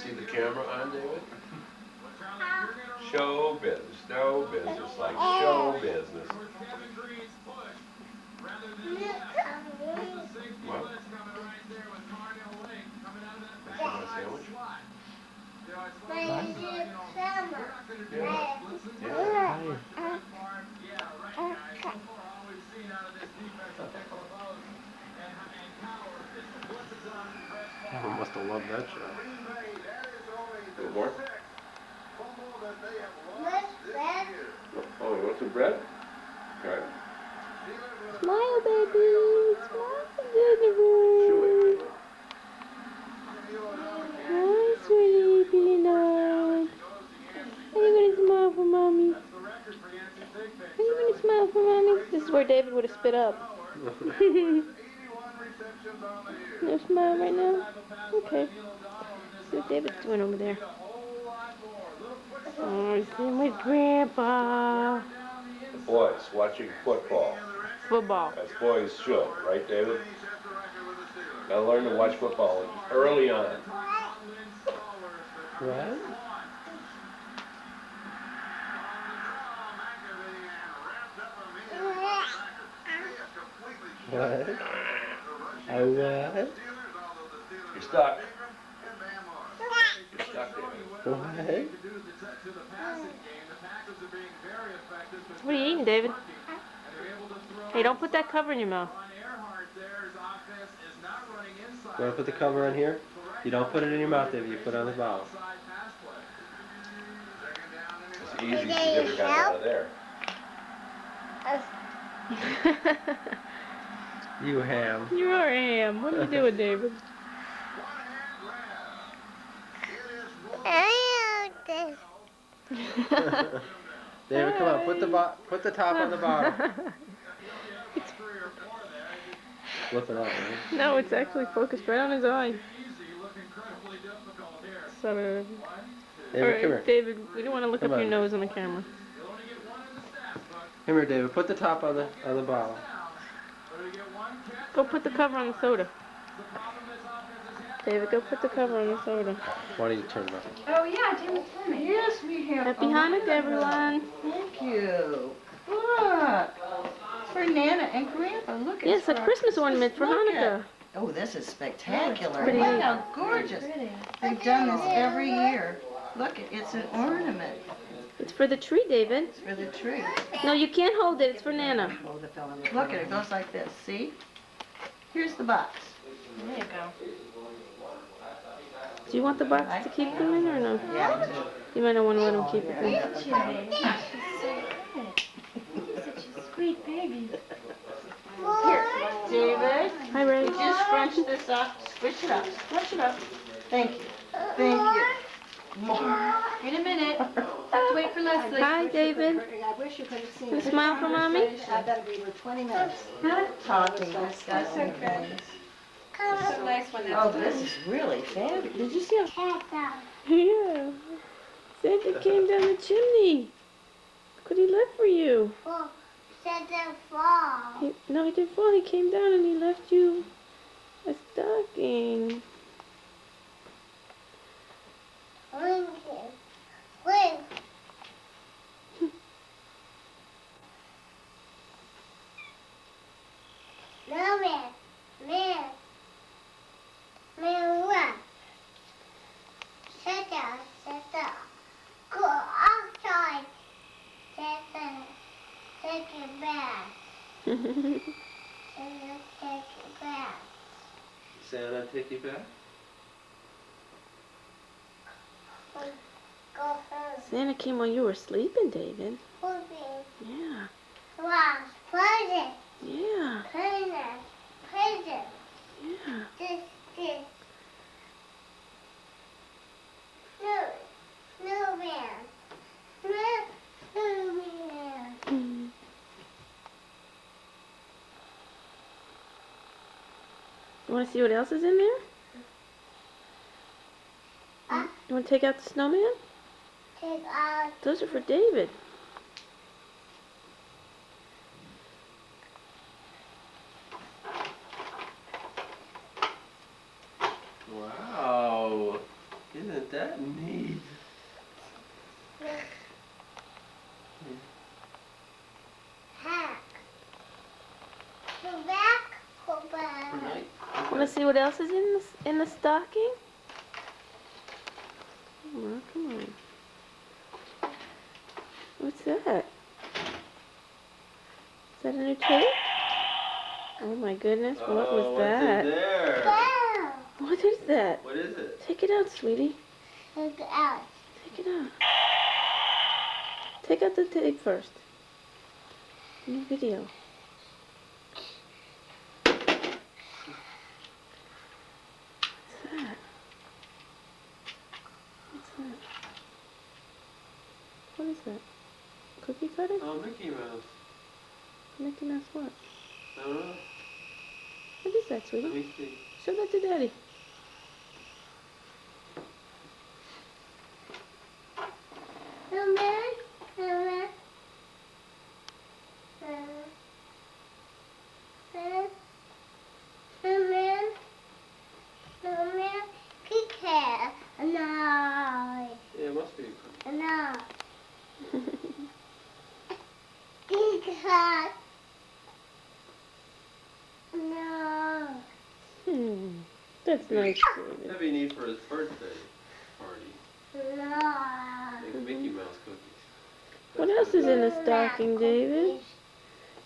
See the camera on, David? Show business, no business, like show business. What? You want a sandwich? Yeah. I must have loved that show. Good more? Oh, you want some bread? Okay. Smile, baby. Smile, baby. Hi, sweetie peanut. Are you going to smile for mommy? Are you going to smile for mommy? This is where David would have spit up. No smile right now? Okay. See what David's doing over there. Oh, he's sitting with Grandpa. The boys watching football. Football. As boys should, right, David? Gotta learn to watch football early on. What? What? Oh, what? You're stuck. You're stuck, David. What? What are you eating, David? Hey, don't put that cover in your mouth. You want to put the cover on here? You don't put it in your mouth, David. You put it on the bottle. It's easy if you never got out of there. You ham. You are a ham. What are you doing, David? David, come on. Put the top on the bottle. Flip it out, right? No, it's actually focused right on his eye. Son of... David, come here. David, we don't want to look Come up your on. nose on the camera. Come here, David. Put the top on the bottle. Go put the cover on the soda. David, go put the cover on the soda. Why don't you turn it on? Oh yeah, David, yes, we have. Happy Hanukkah, everyone. Thank you. Look, for Nana and Grandpa. Look, Yes, a Christmas ornament for Hanukkah. Oh, this is spectacular. Pretty. Look how gorgeous. They've done this every year. Look, it's an ornament. It's for the tree, David. It's for the tree. No, you can't hold it. It's for Nana. Look at it. It goes like this. See? Here's the box. There you go. Do you want the box to keep them in or no? Yeah, I do. You might not want to let them keep it in. Sweet baby. Here, David. Hi, Ray. You just scrunch this up. Squish it up. Squish it up. Thank you. Thank you. More. In a minute. Let's wait for Leslie. Hi, David. I wish you could have seen You it. smile for mommy? I bet we were 20 minutes. Talking, discussing things. It's a nice one. Oh, this is really fabulous. Did you see how Yeah. Santa came down the chimney. Look what he left for you. Santa fall. No, he didn't fall. He came down and he left you a stocking. Wait. No, man. What? Santa. Go outside. Santa, take it back. Santa, take it back. Santa, take you back? Go home. Santa came while you were sleeping, David. Moving. Yeah. Wow. Present. Yeah. Present. Yeah. This. No, man. No, man. You want to see what else is in there? You want to take out the snowman? Take out. Those are for David. Wow. Isn't that neat? Hack. Go back. Go back. Right. Want to see what else is in the stocking? Come on, come on. What's that? Is that a new tape? Oh my goodness, what was What's that? in there? Go. What is that? What is it? Take it out, sweetie. Look out. Take it out. Take out the tape first. New video. What's that? What's that? What is that? Cookie cutter? Oh, Mickey Mouse. Mickey Mouse what? I don't know. What is that, Let sweetie? me see. Show that to Daddy. Come in. Come in. Come in. Come in. Kick hair. No. Yeah, it must be a cookie. No. Kick hair. No. That's nice, David. That'd be neat for his birthday party. No. Make Mickey Mouse cookies. What else is in the stocking, David?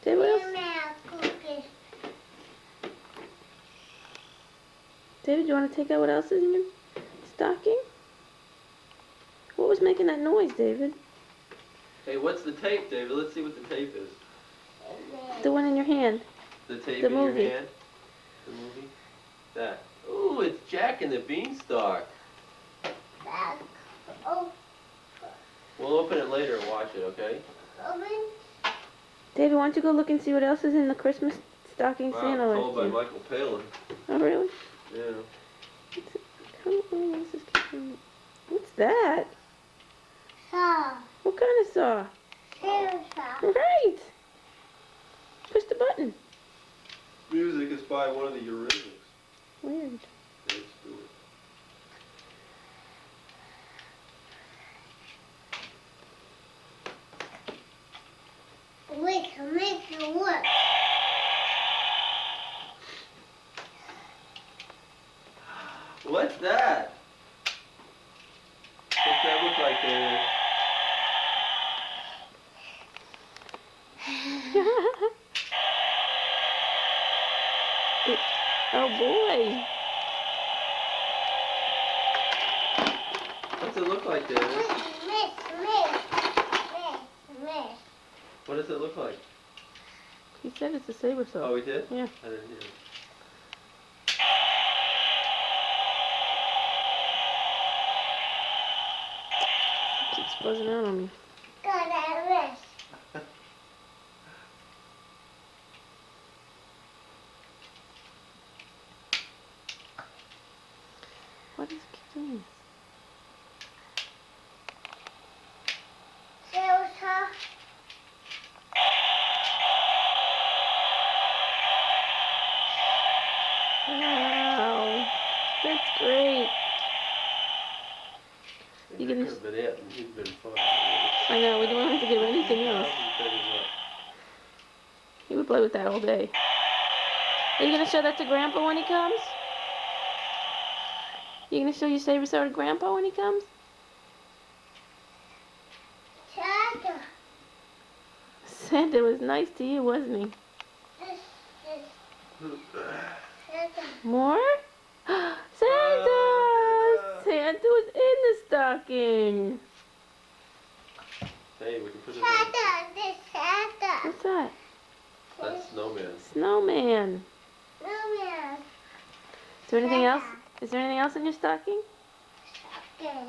David, what else? Cookies. David, you want to take out what else is in your stocking? What was making that noise, David? Hey, what's the tape, David? Let's see what the tape is. The one in your hand. The tape The in movie. your hand? The movie? That. Ooh, it's Jack and the Beanstalk. Oh, We'll open it later and watch it, okay? open. David, why don't you go look and see what else is in the Christmas stocking Santa Wow, list? told by Michael Palin. Oh, really? Yeah. What's that? Saw. What kind of saw? Saw. Right! Push the button. Music is by one of the Eurythmics. Weird. Let's do it. We can make it work. What's that? What's that look like, David? Oh boy. What's it look like, David? Miss. What does it look like? He said it's a saber saw. Oh, we did? Yeah. I didn't hear it. Keeps buzzing out on me. Got a wrist. What is it keep doing this? Silver. Wow. That's great. You That can- could have been it, and he'd been fine. I know, we don't have to give anything else. He would play with that all day. Are you going to show that to Grandpa when he comes? You going to show your saber saw to Grandpa when he comes? Santa. Santa was nice to you, wasn't he? Santa. More? Santa! Santa was in the stocking. Hey, we can put it in. Santa. This Santa. What's that? That's Snowman. Snowman. Snowman. Is there anything else? Is there anything else in your stocking? Okay.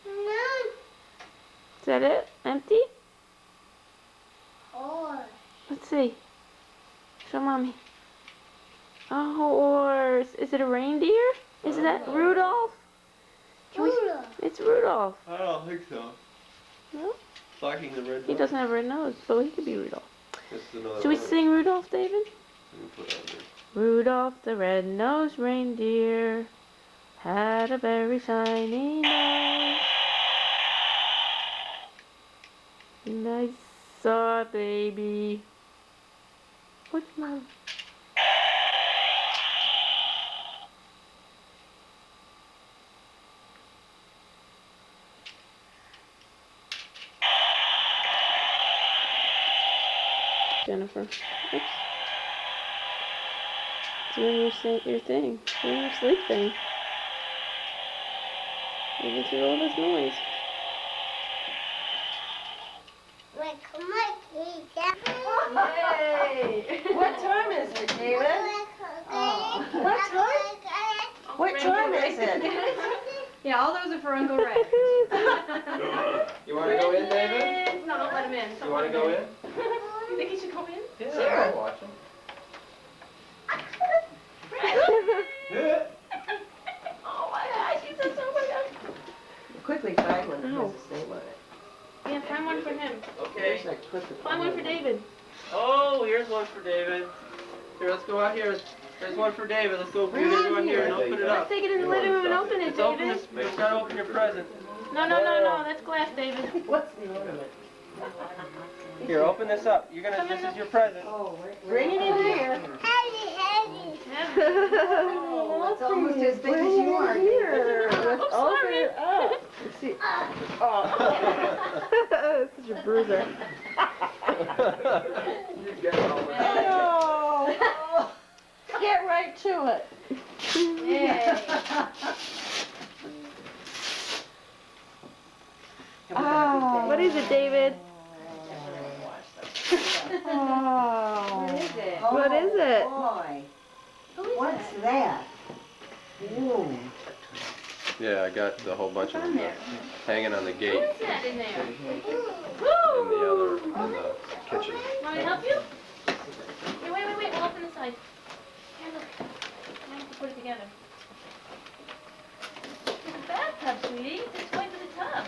No. Is that it? Empty? Horse. Let's see. Show Mommy. A horse. Is it a reindeer? Is that Rudolph? Can we- Rudolph. It's Rudolph. I don't think so. No? Blocking the red He doesn't have a red nose, so he could be Rudolph. This is another Should we one. sing Rudolph, David? Let me put it on there. Rudolph the red-nosed reindeer had a very shiny nose. And I saw a baby. What's my... Jennifer. Oops. Doing your thing. Doing your sleep thing. Making through all this noise. Wait, come on, teacher. Yay! What time is it, David? What time? What time is it? Yeah, all those are for Uncle Ray. You want to go in, David? No, don't let him in. You want to go in? You think he should go in? Yeah, Sure. I'll watch him. Oh my gosh, he's so good. Quickly find one that Ow. has his name on it. Yeah, find one for him. Okay. There's a quickly Find one for David. Oh, here's one for David. Here, let's go out here. There's one for David. Let's go. We're gonna go in here and open it Let's up. take it in the living room and open it, Let's open David. this. You gotta open your present. No, that's glass, David. What's the ornament? Here, open this up. You're gonna. This is your present. Oh, bring it in here. Heavy. Oh, it's almost as big as you are. Oh, sorry. Let's see. Oh. Such a bruiser. Oh, get right to it. Yay. Oh. What is it, David? Oh. What is it? What is it? Boy, Who is what's that? that? Ooh. Yeah, I got a whole bunch of them hanging on the Who gate is that in there? in the kitchen. Want me to help you? Here, wait. We'll open the side. Here, look. I have to put it together. It's a bathtub, sweetie. It's going to the tub.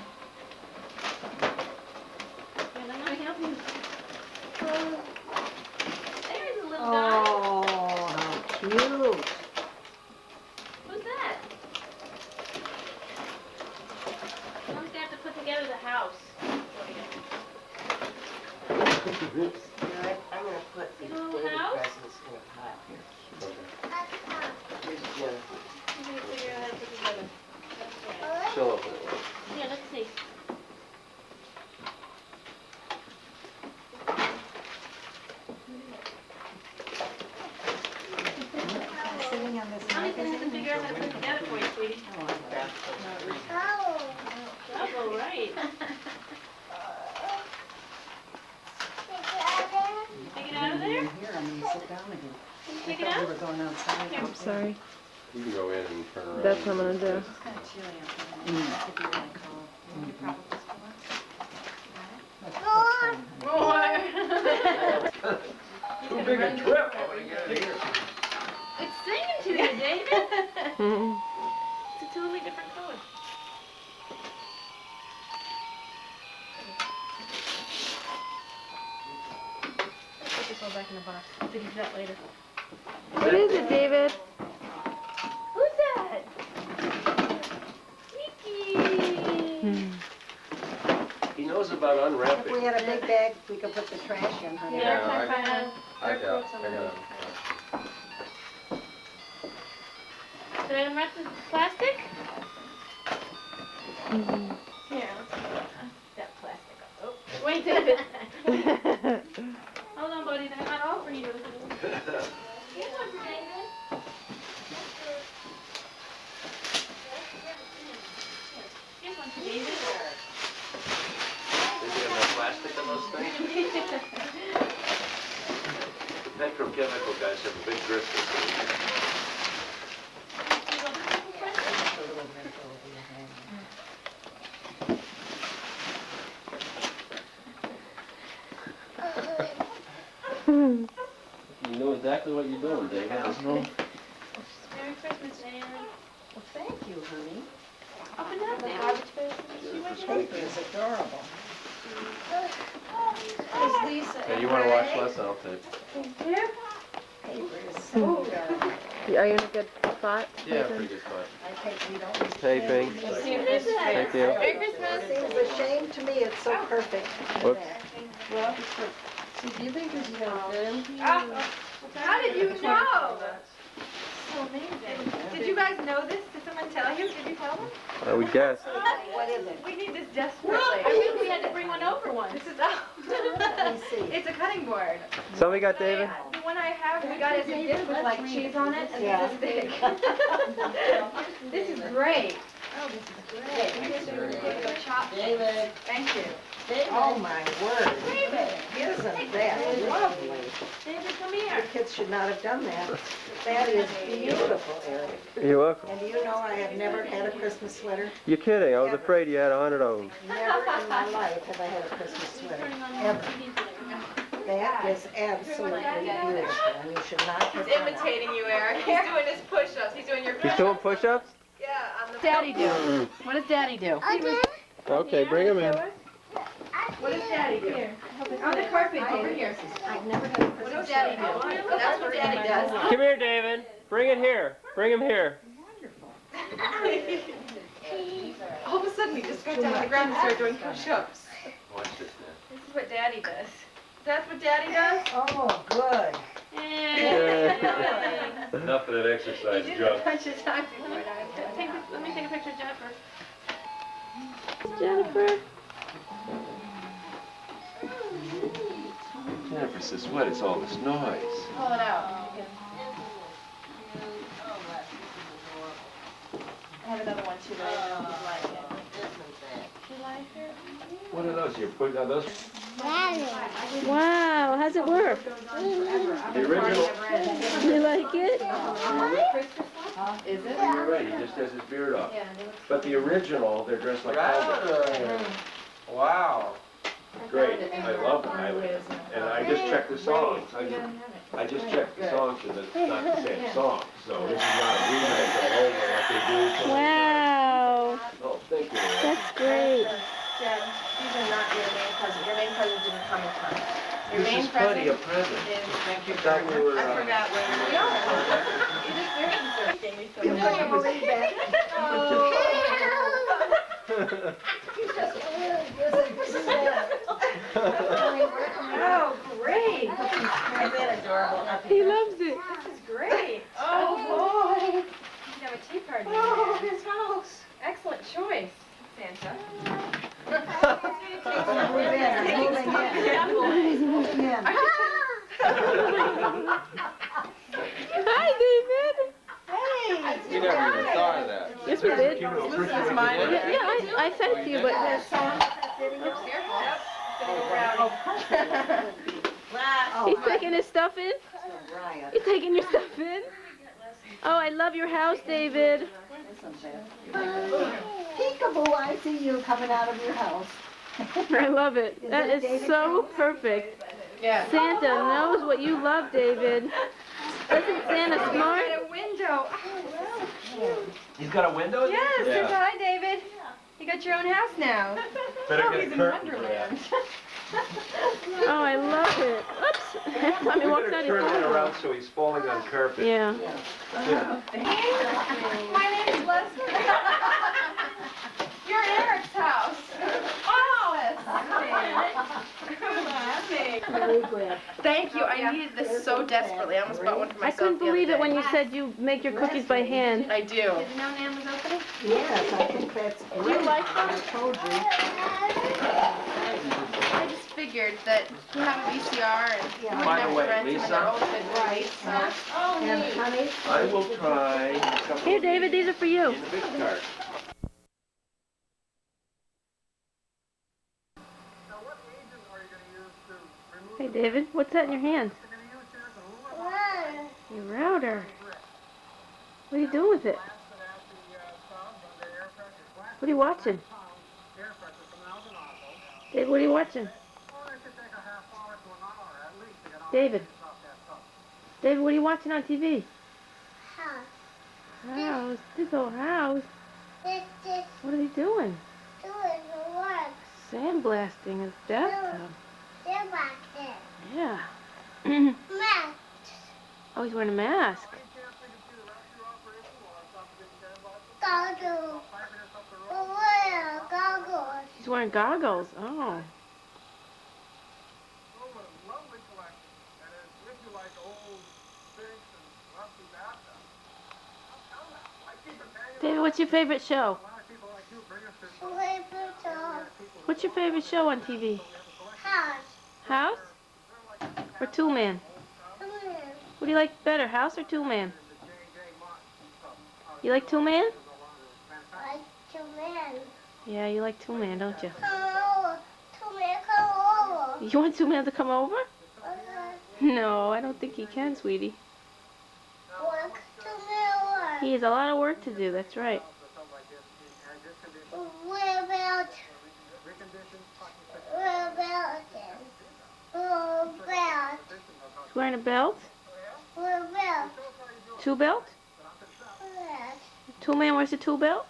Here, let me help you. There's a little guy. Oh, how cute. Who's that? Mom's gonna have to put together the house. I'm gonna put these Little baby house? presents in a pile here. Here's Jennifer. I'm gonna figure out how to put it together. She'll open it. Yeah, let's see. Sitting on this Mommy's lap, gonna have to isn't figure out how to put it together for you, sweetie. Oh. Oh, right. Take it out of there? Here, I'm gonna sit down again. Take I it thought we out? were going outside. Here. I'm sorry. You can go in and turn around. That's what I'm gonna do. It's kind of chilly out there. Could be like, you probably More. Too big a trip when we get here. It's singing to you, David. It's a totally different color. Put this all back in the box. I'll dig into that later. What is it, David? Who's that? Mickey. He knows about If unwrapping. we had a big bag, we could put the trash in, honey. Yeah, I I got Did I unwrap the plastic? Here, let's see. That plastic up. Oh, wait, David. Hold on, buddy. They're not all for you. Here's one for David. Here's one for David. Did you have no plastic on those things? The petrochemical guys have a big grip. You know exactly what you're doing, David. Merry Christmas, Anne. Well, thank you, honey. Open it up, David. The paper is adorable. Is Lisa Hey, you want to watch less? I'll tape. Paper is so adorable. Are you in a good spot? Yeah, pretty good spot. I think we don't. Taping. Thank you. Merry Christmas. Seems a shame to me, it's so perfect. Whoops. Do you think this is good? How did you know? So amazing. Did you guys know this? Did someone tell you? Did you tell them? I would guess. What is it? We need this desperately. I think we had to bring one over once. This is Let me see. It's a cutting board. Somebody got David? The one I have, we got it as a gift with like cheese on it, and Yeah. it's this big. This is great. Oh, this is great. Chop. David. Thank you. Oh, my word. Isn't that lovely? David, come The here. kids should not have done that. That is beautiful, Eric. You're welcome. And do you know I have never had a Christmas sweater? You're kidding. I was afraid you had 100 of them. Never in my life have I had a Christmas sweater, ever. That is absolutely beautiful, and you should not have He's done it. imitating you, Eric. He's doing his push-ups. He's doing your He's push-ups. doing push-ups? Yeah, on the Daddy do? What does Daddy do? Okay, bring him in. What does Daddy do? On the carpet, over here. I've never had a What Christmas does Daddy do? That's what Daddy does. Come here, David. Bring it here. Bring him here. All of a sudden, we just got down on the ground and started doing push-ups. Watch this This is what Daddy does. That's what Daddy does? Oh, good. Enough of that exercise, He did it a bunch of times before that. Let me take a picture of Jennifer. Jennifer? Jennifer says, what is all this noise? Pull it out. I have another one too, but I don't know if you like it. You like it? What are those? You're putting on those? Wow, how's it work? The original. You like it? Is it? You're right, he just has his beard off. But the original, they're dressed like cowboys. Wow. Great. I love them. And I just checked the songs. I just checked the songs, and it's not the same song. So this is not a remake of over like they do. Wow, Oh, thank you. that's great. Dad, these are not your main present. Your main present didn't come in time. Your This main is plenty present of presents. is... Thank you Thought we were, I forgot where we are. You're just very concerned. Me so You much. wouldn't believe that. Oh, great. Isn't that adorable? He loves it. This is great. Oh, boy. You can have a tea party. Oh, his house. Excellent choice, Santa. Moving in. Hi, David. You never even thought of that. Yes, we did. This is mine. Yeah, I sent it to you, but he's taking his stuff in? He's taking your stuff in? Oh, I love your house, David. Peekaboo, I see you coming out of your house. I love it. That is so perfect. Yeah. Santa knows what you love, David. Isn't Santa smart? A window. Oh, He's got a window? yes. Yeah. Hi, David. You got your own house now. Better Oh, get a he's in curtain for Wonderland. Oh, I love it. Oops. Tommy We walks better out turn that his around so he's falling on carpet. Yeah. Yeah. My name's Leslie. You're at Eric's house. Oh, thank you. I needed this so desperately. I almost bought one for I myself. couldn't the other believe it day. when you said you make your cookies by hand. I do. Did you know Nan was opening? Yes, I think that's great. You like them? I told you. I just figured that you have a VCR and you Yeah. By the have way, friends Lisa? and they're always been great. So. And honey, I will try a couple Here, of David, these are for you. in the big cart. Hey, David, what's that in your hand? Your router. What are you doing with it? What are you watching? David, what are you watching? David. David, what are you watching on TV? House. This old house. This What are they doing? doing the work. Sandblasting his bathtub. They're back there. Yeah. Matt. Oh, he's wearing a mask. goggles. Wear goggles. He's wearing goggles. Oh. David, what's your favorite show? What's your favorite show on TV? House. House? Or Tool Man? What do you like better, House or Tool Man? You like Tool Man? Like to man. Yeah, you like Tool Man, don't you? Come over. To man, come over. You want Tool Man to come over? Uh, No, I don't think he can, sweetie. work to man He has a lot of work to do, that's right. work. Where about? Where about it? Where about? He's wearing a belt? Where about? Tool belt? Where? Tool Man wears a tool belt?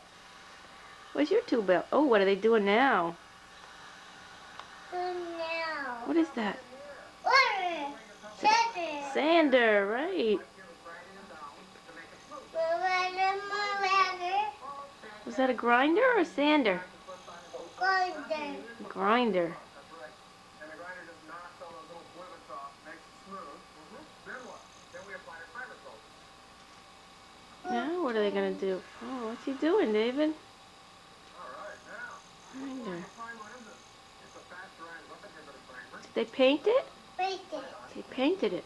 Where's your tool belt? Oh, what are they doing now? Now. What is that? Where? Saturday. Sander, right. Was that a grinder or a sander? Grinder. Now what are they gonna do? Oh, what's he doing, David? Grinder. Did they paint it? They painted it.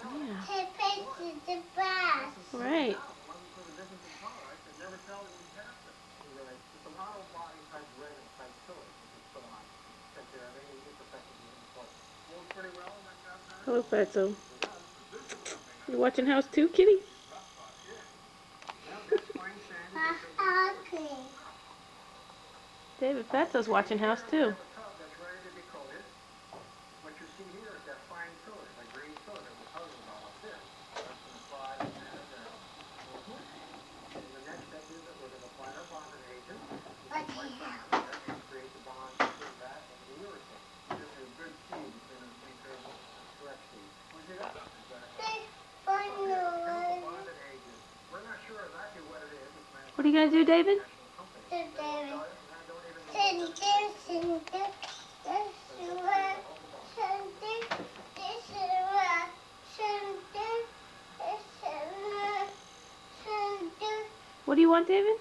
Yeah. Right. Hello, Fatso. You watching House too, kitty? David Fatso's watching House too. What are you gonna do, David? What do you want, David?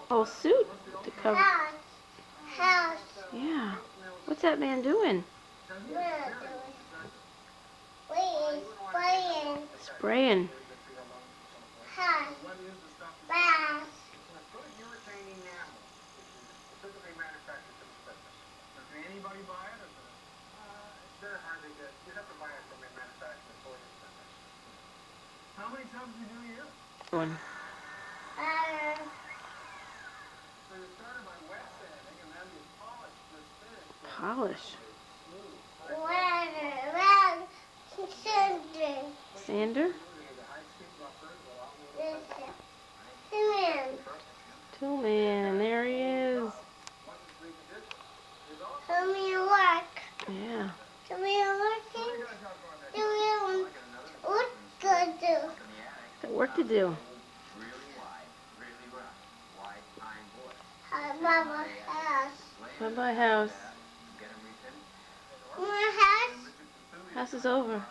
Oh, suit to cover. House. Yeah. What's that man doing? Spraying. House. Bath. One. Polish. Sander? Tool Man, there he is. Tell me your work. Yeah. Tell me your working. Tell me what good do. Got work to do. Mama house. Bye-bye, House. My house. House is over.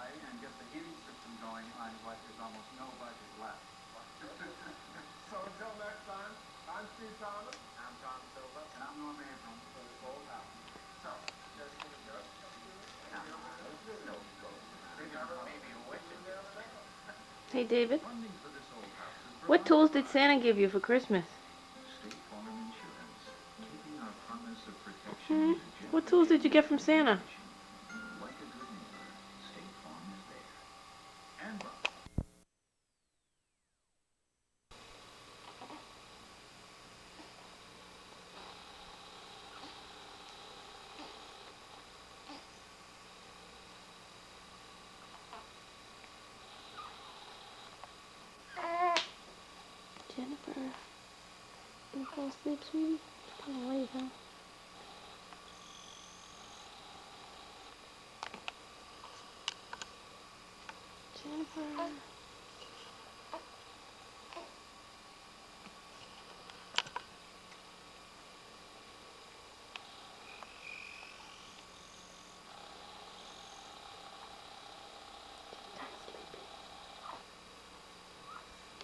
Hey, David. What tools did Santa give you for Christmas? What tools did you get from Santa? Jennifer, you fall asleep, sweetie? It's kind of late, huh? Jennifer.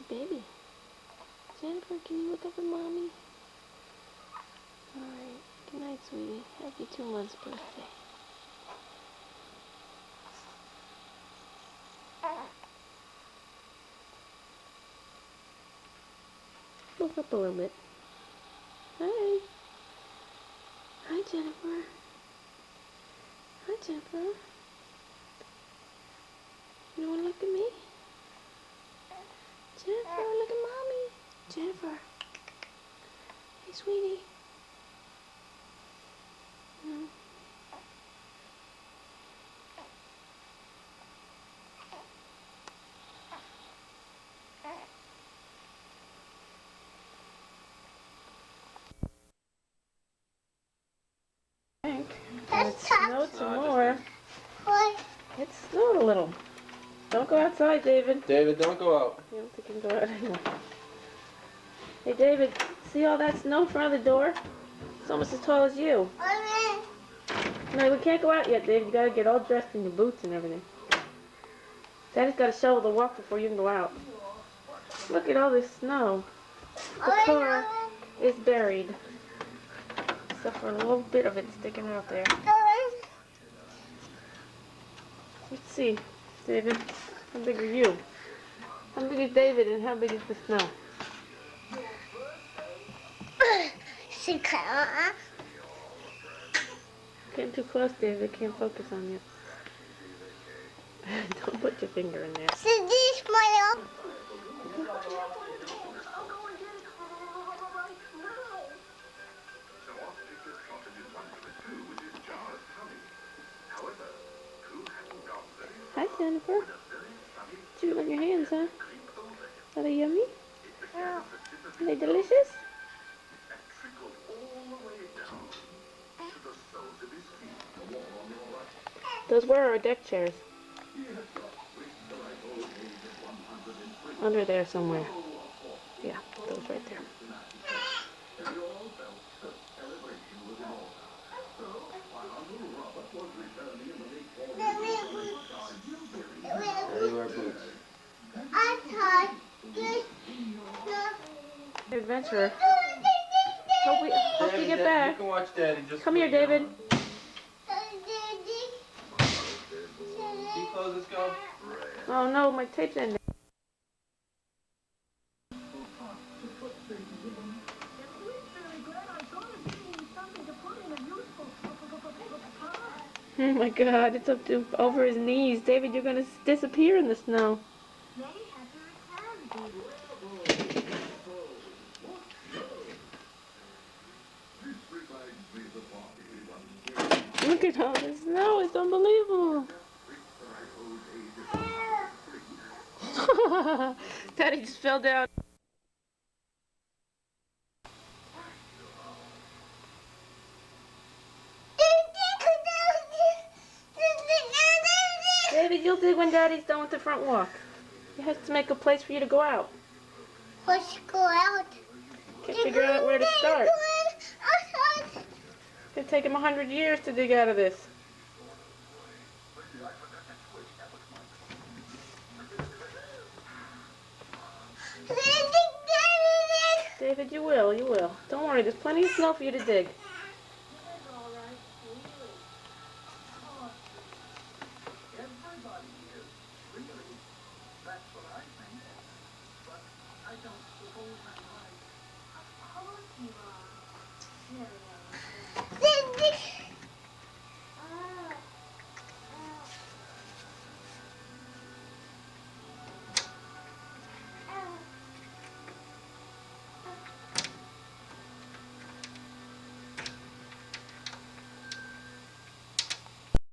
Baby. Jennifer, can you look up at mommy? Alright. Good night, sweetie. Happy 2 months birthday. Look up a little bit. Hi. Hi, Jennifer. Hi, Jennifer. You want to look at me? Jennifer, look at mommy. Jennifer. Hey, sweetie. No. It snowed some more. It snowed a little. Don't go outside, David. David, don't go out. You don't think you can go out anymore. Hey, David, see all that snow in front of the door? It's almost as tall as you. No, we can't go out yet, David. You gotta get all dressed in your boots and everything. Daddy's gotta shovel the walk before you can go out. Look at all this snow. The car is buried. Except for a little bit of it sticking out there. Let's see, David. How big are you? How big is David and how big is the snow? Getting too close, David. Can't focus on you. Don't put your finger in there. Hi, Jennifer. Chew on your hands, huh? Are they yummy? Are they delicious? Those were our deck chairs. Under there somewhere. Yeah, those right there. Daddy wear boots. Adventurer. Hope you Daddy, get You back. can watch Daddy. Just Come here, David. Can you close this, go? Oh no, my tape's ending. Oh my God, it's up to over his knees. David, you're gonna disappear in the snow. Look at all the snow, it's unbelievable. Daddy just fell down. David, you'll dig when Daddy's done with the front walk. He has to make a place for you to go out. Let's go out. Can't figure out where to start. It's gonna take him 100 years to dig out of this. David, you will. Don't worry, there's plenty of snow for you to dig.